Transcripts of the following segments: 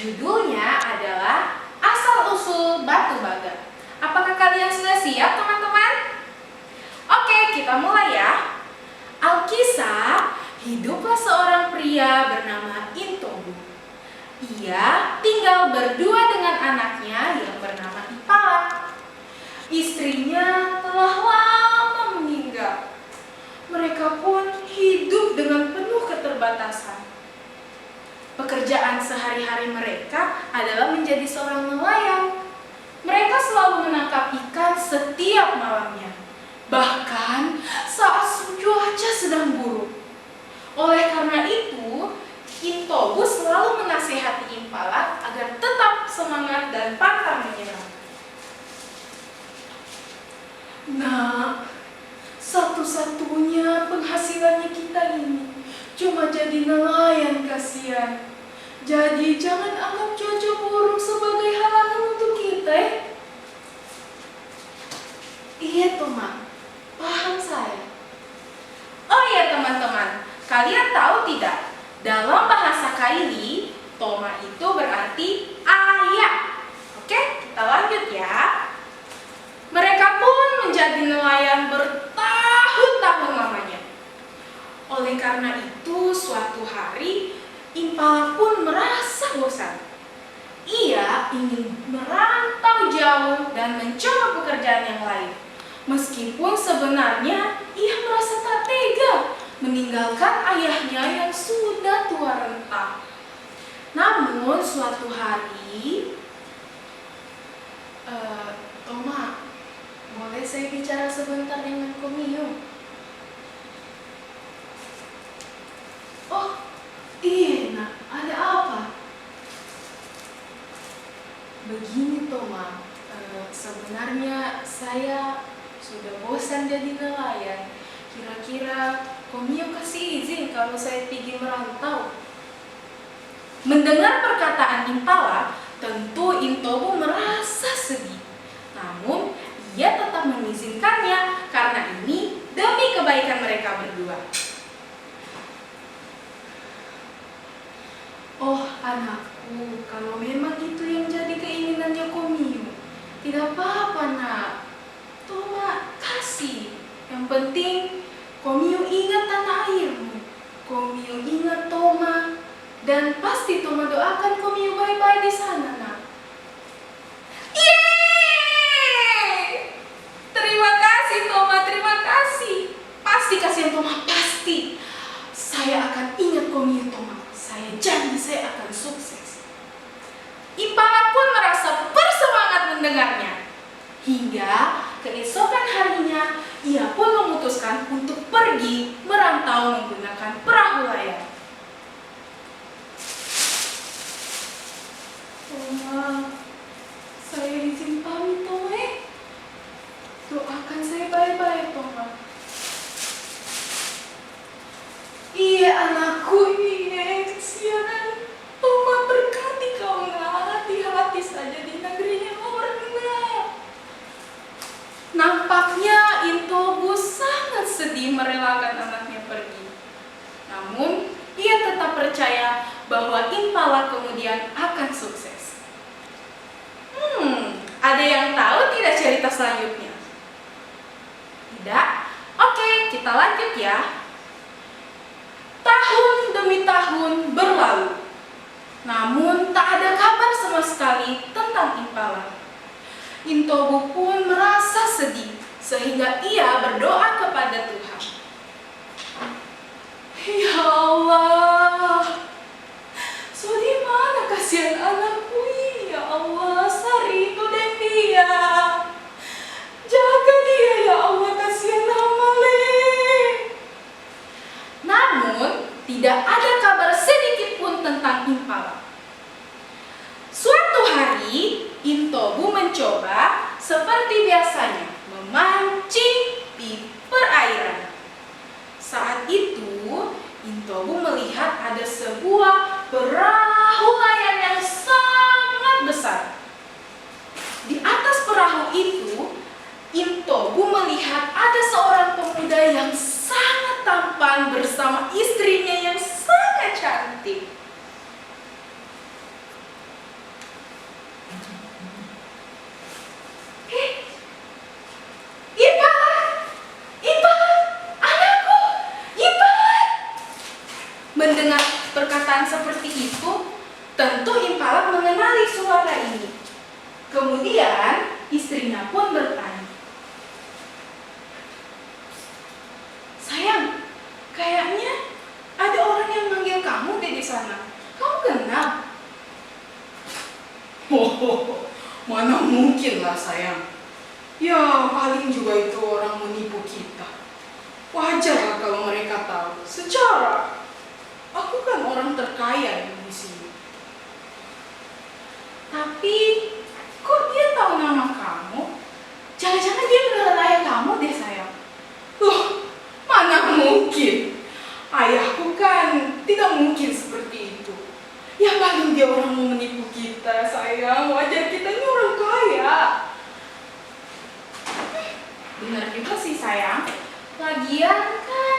Judulnya adalah Asal-usul Batu Baga. Apakah kalian sudah siap, teman-teman? Oke, kita mulai ya. Alkisah, hiduplah seorang pria bernama Intobu. Ia tinggal berdua dengan anaknya yang bernama Ipala. Istrinya telah lama meninggal. Mereka pun hidup dengan penuh keterbatasan. Pekerjaan sehari-hari mereka adalah menjadi seorang nelayan. Mereka selalu menangkap ikan setiap malamnya, bahkan saat cuaca sedang buruk. Oleh karena itu, Intobu selalu menasihati Impala agar tetap semangat dan pantang menyerah. Nah, satu-satunya penghasilannya kita ini cuma jadi nelayan, kasihan. Jadi jangan anggap cuaca buruk sebagai halangan untuk kita. Iya, Toma. Paham saya. Oh iya, teman-teman. Kalian tahu tidak? Dalam bahasa Kaili, Toma itu berarti ayah. Oke, kita lanjut ya. Mereka pun menjadi nelayan bertahun-tahun lamanya. Oleh karena itu, suatu hari Impala pun merasa bosan. Ia ingin merantau jauh dan mencoba pekerjaan yang lain. Meskipun sebenarnya ia merasa tak tega meninggalkan ayahnya yang sudah tua renta. Namun suatu hari, Toma, boleh saya bicara sebentar dengan Komio? Oh, iya, nak, ada apa? Begini, Toma, sebenarnya saya sudah bosan jadi nelayan. Kira-kira Komio kasih izin kalau saya pergi merantau. Mendengar perkataan Impala, tentu Intobu merasa sedih. Namun, ia tetap mengizinkannya karena ini demi kebaikan mereka berdua. Oh, anakku, kalau memang itu yang jadi keinginannya Komio, tidak apa-apa, nak. Toma kasih. Yang penting Komio ingat tanah airmu. Komio ingat Toma. Dan pasti Toma doakan Komio baik-baik di sana, nak. Yeay! Terima kasih, Toma. Terima kasih. Pasti kasihan Toma, pasti. Saya akan ingat Komio, Toma. Saya janji saya akan sukses. Impala pun merasa bersemangat mendengarnya. Hingga keesokan harinya, ia pun memutuskan untuk pergi merantau menggunakan perahu layar. Toma, saya izin pamit, Toma. Doakan saya baik-baik, Toma. Iya, anakku, iya, kesianan. Toma berkati kau, nak. Hati-hati saja di negerinya Morna. Nampaknya Intobu sangat sedih merelakan anaknya pergi. Namun, ia tetap percaya bahwa Impala kemudian akan sukses. Ada yang tahu tidak cerita selanjutnya? Tidak? Oke, kita lanjut ya. Tahun demi tahun berlalu, namun tak ada kabar sama sekali tentang Impala. Intobu pun merasa sedih, sehingga ia berdoa kepada Tuhan. Ya Allah, so di mana kasihan anakku? Ya Allah, Sarito dan dia. Jaga dia, ya Allah, kasihan Amale. Namun, tidak ada kabar sedikit pun tentang Impala. Suatu hari, Intobu mencoba seperti biasanya memancing di perairan. Saat itu, Intobu melihat ada sebuah perahu layar yang sangat besar. Di atas perahu itu, Intobu melihat ada seorang pemuda yang sangat tampan bersama istrinya yang sangat cantik. Kemudian istrinya pun bertanya, "Sayang, kayaknya ada orang yang manggil kamu deh di sana. Kamu kenal?" "Oh, mana mungkin lah sayang. Ya paling juga itu orang menipu kita. Wajar lah kalau mereka tahu. Secara aku kan orang terkaya di sini. Tapi kok dia tahu nama kamu? Jangan-jangan dia beneran ayah kamu deh sayang." "Loh, mana mungkin. Ayahku kan tidak mungkin seperti itu. Ya paling dia orang mau menipu kita sayang. Wajar kita ini orang kaya." "Benar juga sih sayang. Lagian kan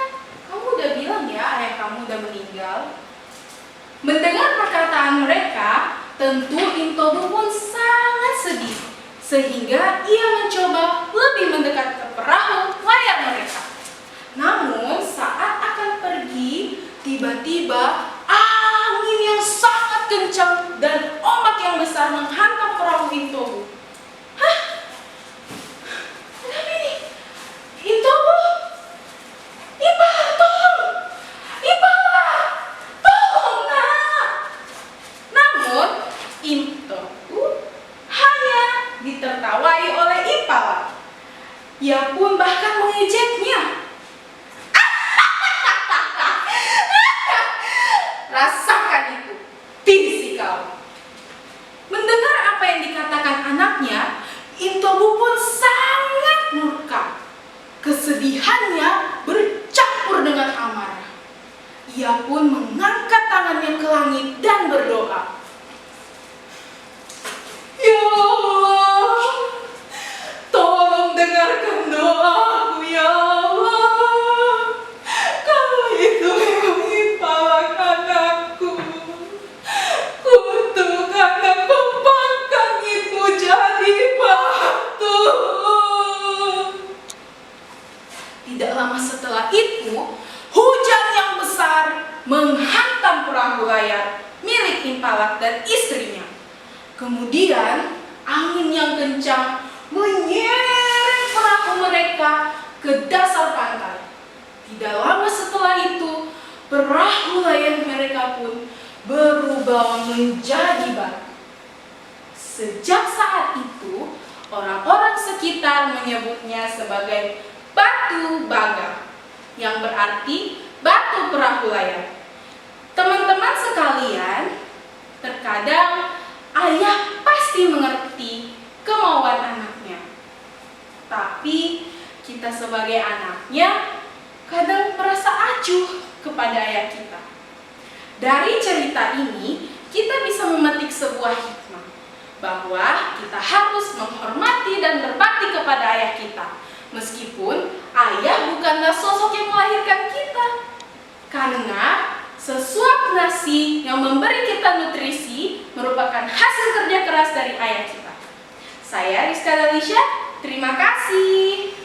kamu udah bilang ya ayah kamu udah meninggal." Mendengar perkataan mereka, tentu Intobu pun sangat sedih, sehingga ia mencoba lebih mendekat ke perahu layar mereka. Namun saat akan pergi, tiba-tiba angin yang sangat kencang dan ombak yang besar menghantam perahu Intobu. "Hah? Kenapa ini? Intobu? Ipa, tolong! Ipa! Tolong, nak!" Namun, Intobu hanya ditertawai oleh Impala. Ia pun bahkan mengejeknya. "Rasakan itu, bisi kau." Mendengar apa yang dikatakan anaknya, Intobu pun sangat murka. Kesedihannya bercampur dengan amarah. Ia pun mengangkat tangannya ke langit dan berdoa, "Ya Allah, tolong dengarkan doaku ya Allah. Kalau itu memang Impala anakku, kutukan dan kumpangkan itu jadi batu." Tidak lama setelah itu, hujan yang besar menghantam perahu layar milik Impala dan istrinya. Kemudian angin yang kencang menyeret perahu mereka ke dasar pantai. Tidak lama setelah itu, perahu layar mereka pun berubah menjadi batu. Sejak saat itu, orang-orang sekitar menyebutnya sebagai Batu Baga, yang berarti batu perahu layar. Teman-teman sekalian, terkadang ayah pasti mengerti kemauan anaknya. Tapi kita sebagai anaknya kadang merasa acuh kepada ayah kita. Dari cerita ini, kita bisa memetik sebuah hikmah bahwa kita harus menghormati dan berbakti kepada ayah kita. Meskipun ayah bukanlah sosok yang melahirkan kita. Karena sesuap nasi yang memberi kita nutrisi merupakan hasil kerja keras dari ayah kita. Saya Rizka Dalisha, terima kasih.